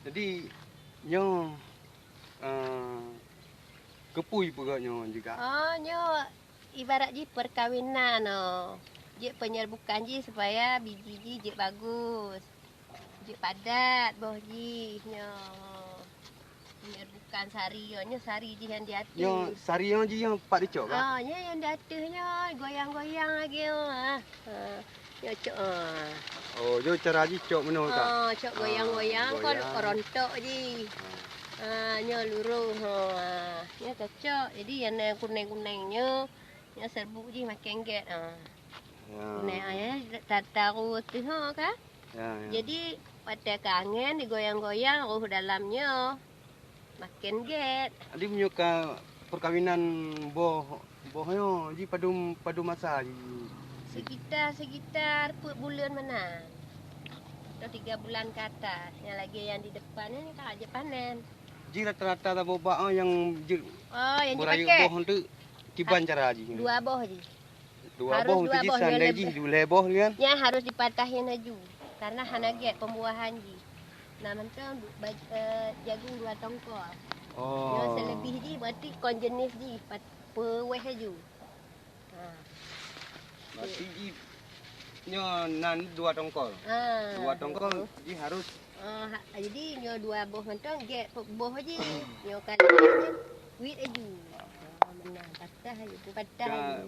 Jadi nyo kepui pokoknya juga. Oh, nyo ibarat je perkawinan je penyerbukan je supaya biji je bagus. Je padat boh je nyo. Penyerbukan sari nyo sari je yang diatur. Nyo sari je yang pak dicok kan? Oh, nyo yang diatur nyo goyang-goyang lagi nyo cok. Oh, yo cara je cok meno kan? Oh, cok goyang-goyang kalau rontok je. Nyo luruh nyo cocok. Jadi yang kuning-kuningnya nyo serbuk je makan get. Kuning taruh tu kan. Jadi pada kangen digoyang-goyang dalamnya makin get. Adi punya perkawinan bohnya ji padu masa ji. Sekitar bulan mana? Atau 3 bulan ke atas. Yang lagi yang di depan ni kan aja panen. Ji rata-rata tak boba yang yang berayu dipakai. boh tu tiban cara ji. 2 boh je. Dua Harus boh dua tu ji boh, sandai ji 2 boh kan. Yang harus dipatahin aju. Karena hanaget pembuahan ji. Nah, mentang jagung 2 tongkol. Oh. Yang selebih ji berarti kon jenis ji peweh aju. Berarti ji nyo nan 2 tongkol. 2 tongkol ji harus. Jadi nyo 2 boh mentang get boh je. Nyo kali je wit aju. Menang patah aju, patah aju.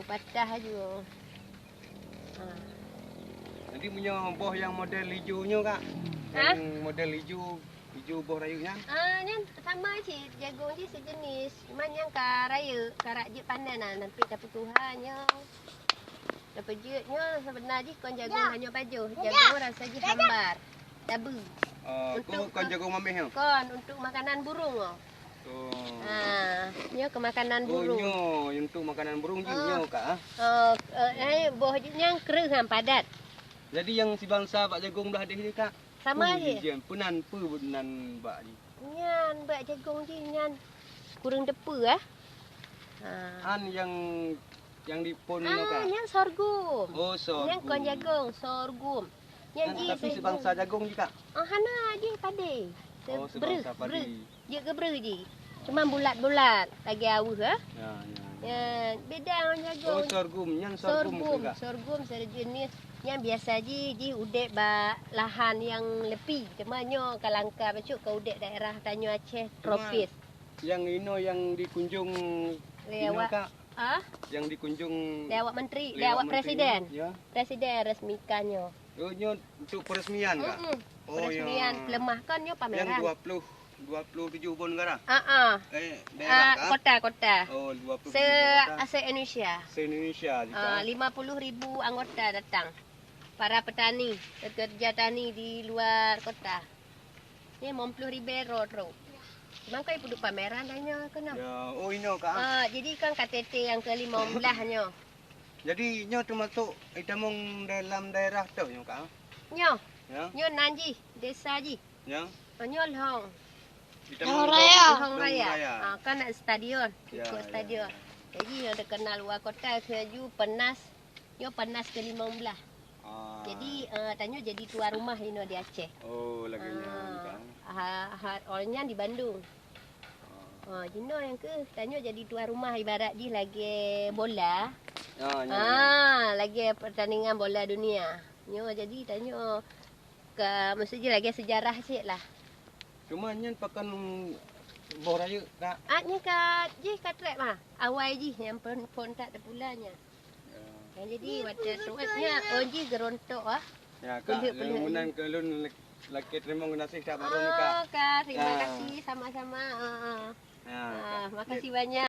Patah aju. Nanti punya boh yang model hijaunya kak. Yang model hijau boh rayunya. Nyan sama je jagung je sejenis. Cuman yang raya, karak je panen nanti dapat Tuhannya. Dapat je sebenarnya kon jagung hanya baju. Jagung rasa je hambar. Dabu. Untuk kon jagung mameh. Kon untuk makanan burung. Nyo ke makanan burung. Oh, nyo untuk makanan burung je nyo kak. Boh je yang kereh padat. Jadi yang si bangsa pak jagung belah deh kak. Sama je. Punan bak je. Nyan bak jagung je nyan. Kurang depu yang dipun kak. Nyan sorghum. Oh, sorghum. Nyan kon jagung sorghum. Tapi sebangsa jagung je kak. Hana je padi. Sebangsa padi. Je gebreh je. Cuma bulat-bulat lagi awuh Ya. Beda dengan jagung. Oh, sorghum. Nyan sorghum juga. Sorghum sejenis yang biasa ji udek ba lahan yang lepi. Cuma nyo kalangka bacuk ke udek daerah Tanjung Aceh tropis. Yang ino yang dikunjung lewat kak. Yang dikunjung lewat menteri, lewat presiden. Ya. Presiden resmikannya. Oh, nyo untuk peresmian kak. Peresmian pelemahkan nyo pameran. Yang 27 pun negara. Daerah kota. Oh, 27 Se-Indonesia. Se-Indonesia juga. 50,000 anggota datang. Para petani, pekerja tani di luar kota. Ini 50,000 euro. Cuma kau duduk pameran hanya kena. Ya, oh ini kak. Jadi kan KTT yang ke-15 nyo. Jadi nyo termasuk itamong dalam daerah tu nyo kak. Nyo. Ya. Nyo nanji, desa ji. Ya. Nyo Long. Long Raya. Kan ada stadion, ikut stadion. Jadi yang terkenal luar kota keju penas. Nyo penas ke-15. Jadi tanya jadi tuan rumah ini di Aceh. Oh, laginya. Orangnya di Bandung. Jino yang ke tanya jadi tuan rumah ibarat je lagi bola. Lagi pertandingan bola dunia. Nyo jadi tanya mesti je lagi sejarah cik lah. Cuma nyen pakan boh raya kak. Nya kat trek mah. Awal je yang pon tak ada pulanya. Jadi wadah suatnya oji gerontok Ya kak, menang ke lun laki terima kasih tak baru ni kak. Kak, terima kasih sama-sama. Makasih banyak.